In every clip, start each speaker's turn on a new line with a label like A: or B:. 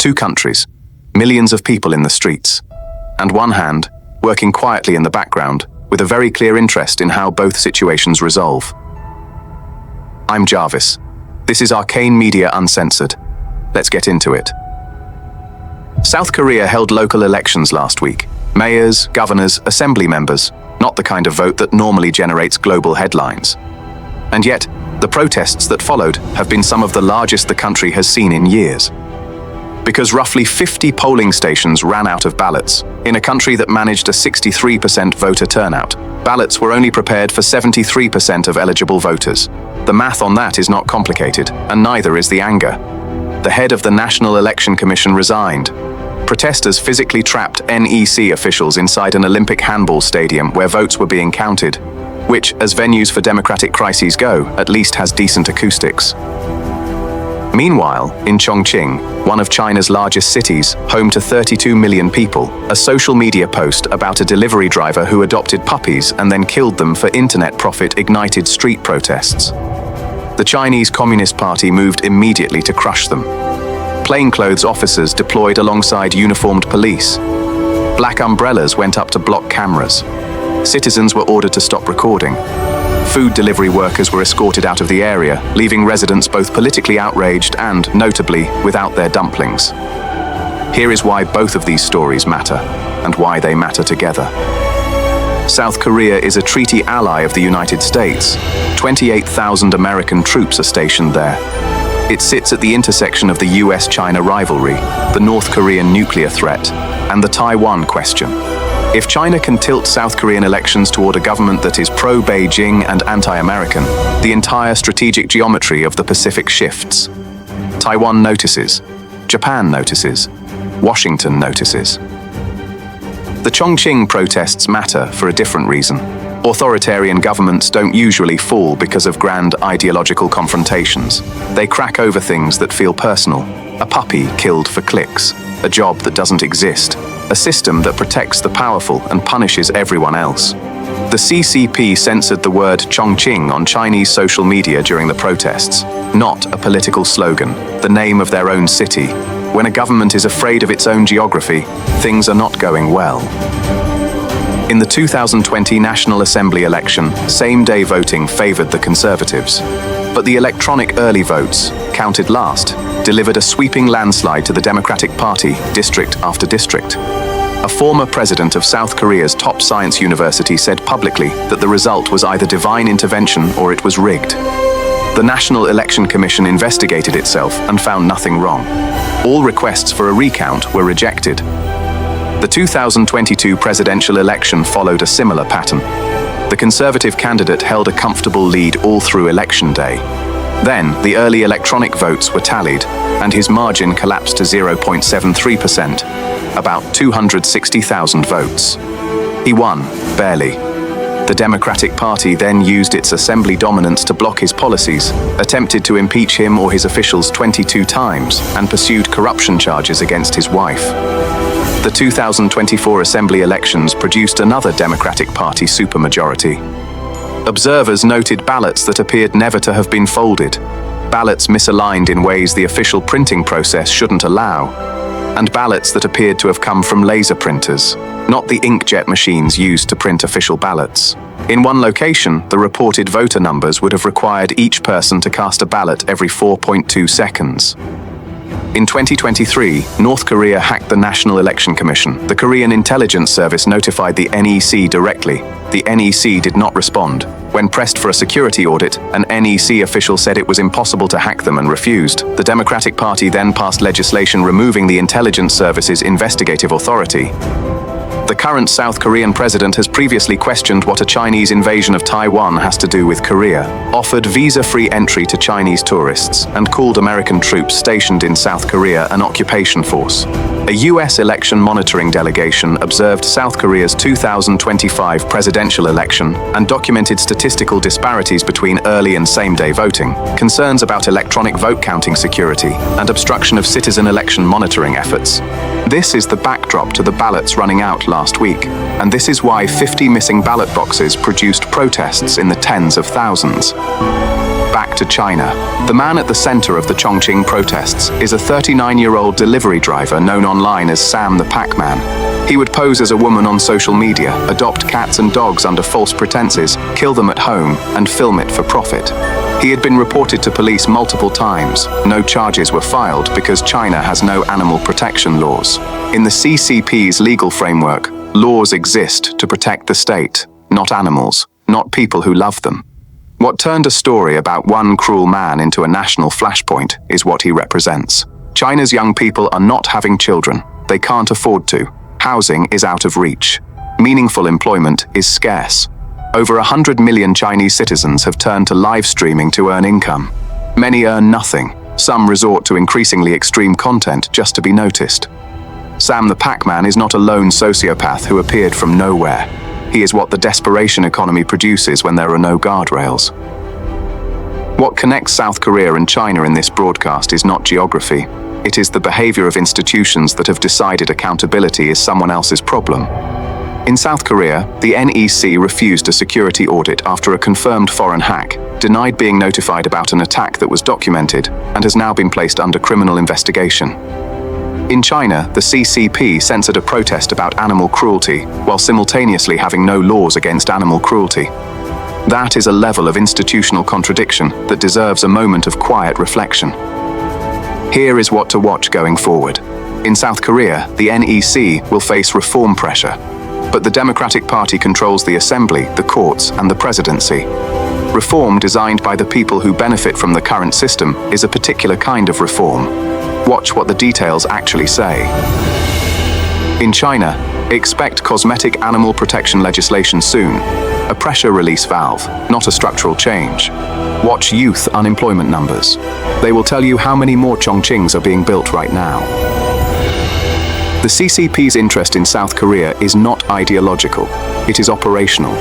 A: Two countries, millions of people in the streets, and one hand working quietly in the background with a very clear interest in how both situations resolve. I'm Jarvis. This is Arcane Media Uncensored. Let's get into it. South Korea held local elections last week. Mayors, governors, assembly members, not the kind of vote that normally generates global headlines. And yet, the protests that followed have been some of the largest the country has seen in years. Because roughly 50 polling stations ran out of ballots, in a country that managed a 63% voter turnout, ballots were only prepared for 73% of eligible voters. The math on that is not complicated, and neither is the anger. The head of the National Election Commission resigned. Protesters physically trapped NEC officials inside an Olympic handball stadium where votes were being counted, which, as venues for democratic crises go, at least has decent acoustics. Meanwhile, in Chongqing, one of China's largest cities, home to 32 million people, a social media post about a delivery driver who adopted puppies and then killed them for internet profit ignited street protests. The Chinese Communist Party moved immediately to crush them. Plainclothes officers deployed alongside uniformed police. Black umbrellas went up to block cameras. Citizens were ordered to stop recording. Food delivery workers were escorted out of the area, leaving residents both politically outraged and, notably, without their dumplings. Here is why both of these stories matter, and why they matter together. South Korea is a treaty ally of the United States. 28,000 American troops are stationed there. It sits at the intersection of the US-China rivalry, the North Korean nuclear threat, and the Taiwan question. If China can tilt South Korean elections toward a government that is pro-Beijing and anti-American, the entire strategic geometry of the Pacific shifts. Taiwan notices. Japan notices. Washington notices. The Chongqing protests matter for a different reason. Authoritarian governments don't usually fall because of grand ideological confrontations. They crack over things that feel personal. A puppy killed for clicks. A job that doesn't exist. A system that protects the powerful and punishes everyone else. The CCP censored the word Chongqing on Chinese social media during the protests, not a political slogan, the name of their own city. When a government is afraid of its own geography, things are not going well. In the 2020 National Assembly election, same-day voting favored the Conservatives. But the electronic early votes, counted last, delivered a sweeping landslide to the Democratic Party, district after district. A former president of South Korea's top science university said publicly that the result was either divine intervention or it was rigged. The National Election Commission investigated itself and found nothing wrong. All requests for a recount were rejected. The 2022 presidential election followed a similar pattern. The Conservative candidate held a comfortable lead all through election day. Then, the early electronic votes were tallied, and his margin collapsed to 0.73%, about 260,000 votes. He won, barely. The Democratic Party then used its assembly dominance to block his policies, attempted to impeach him or his officials 22 times, and pursued corruption charges against his wife. The 2024 assembly elections produced another Democratic Party supermajority. Observers noted ballots that appeared never to have been folded, ballots misaligned in ways the official printing process shouldn't allow, and ballots that appeared to have come from laser printers, not the inkjet machines used to print official ballots. In one location, the reported voter numbers would have required each person to cast a ballot every 4.2 seconds. In 2023, North Korea hacked the National Election Commission. The Korean intelligence service notified the NEC directly. The NEC did not respond. When pressed for a security audit, an NEC official said it was impossible to hack them and refused. The Democratic Party then passed legislation removing the intelligence service's investigative authority. The current South Korean president has previously questioned what a Chinese invasion of Taiwan has to do with Korea, offered visa-free entry to Chinese tourists, and called American troops stationed in South Korea an occupation force. A US election monitoring delegation observed South Korea's 2025 presidential election and documented statistical disparities between early and same-day voting, concerns about electronic vote counting security, and obstruction of citizen election monitoring efforts. This is the backdrop to the ballots running out last week, and this is why 50 missing ballot boxes produced protests in the tens of thousands. Back back to China. The man at the center of the Chongqing protests is a 39-year-old delivery driver known online as Sam the Pac-Man. He would pose as a woman on social media, adopt cats and dogs under false pretenses, kill them at home, and film it for profit. He had been reported to police multiple times. No charges were filed because China has no animal protection laws. In the CCP's legal framework, laws exist to protect the state, not animals, not people who love them. What turned a story about one cruel man into a national flashpoint is what he represents. China's young people are not having children. They can't afford to. Housing is out of reach. Meaningful employment is scarce. Over 100 million Chinese citizens have turned to live streaming to earn income. Many earn nothing. Some resort to increasingly extreme content just to be noticed. Sam the Pac-Man is not a lone sociopath who appeared from nowhere. He is what the desperation economy produces when there are no guardrails. What connects South Korea and China in this broadcast is not geography. It is the behavior of institutions that have decided accountability is someone else's problem. In South Korea, the NEC refused a security audit after a confirmed foreign hack, denied being notified about an attack that was documented, and has now been placed under criminal investigation. In China, the CCP censored a protest about animal cruelty, while simultaneously having no laws against animal cruelty. That is a level of institutional contradiction that deserves a moment of quiet reflection. Here is what to watch going forward. In South Korea, the NEC will face reform pressure, but the Democratic Party controls the assembly, the courts, and the presidency. Reform designed by the people who benefit from the current system is a particular kind of reform. Watch what the details actually say. In China, expect cosmetic animal protection legislation soon. A pressure release valve, not a structural change. Watch youth unemployment numbers. They will tell you how many more Chongqings are being built right now. The CCP's interest in South Korea is not ideological, it is operational.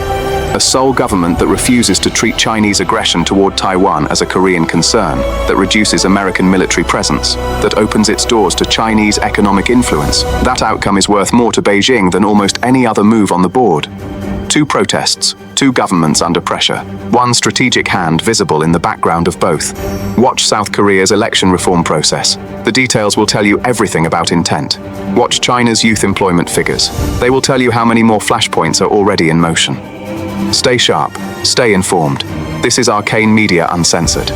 A: A sole government that refuses to treat Chinese aggression toward Taiwan as a Korean concern, that reduces American military presence, that opens its doors to Chinese economic influence. That outcome is worth more to Beijing than almost any other move on the board. Two protests, two governments under pressure, one strategic hand visible in the background of both. Watch South Korea's election reform process. The details will tell you everything about intent. Watch China's youth employment figures. They will tell you how many more flashpoints are already in motion. Stay sharp, stay informed. This is Arcane Media Uncensored.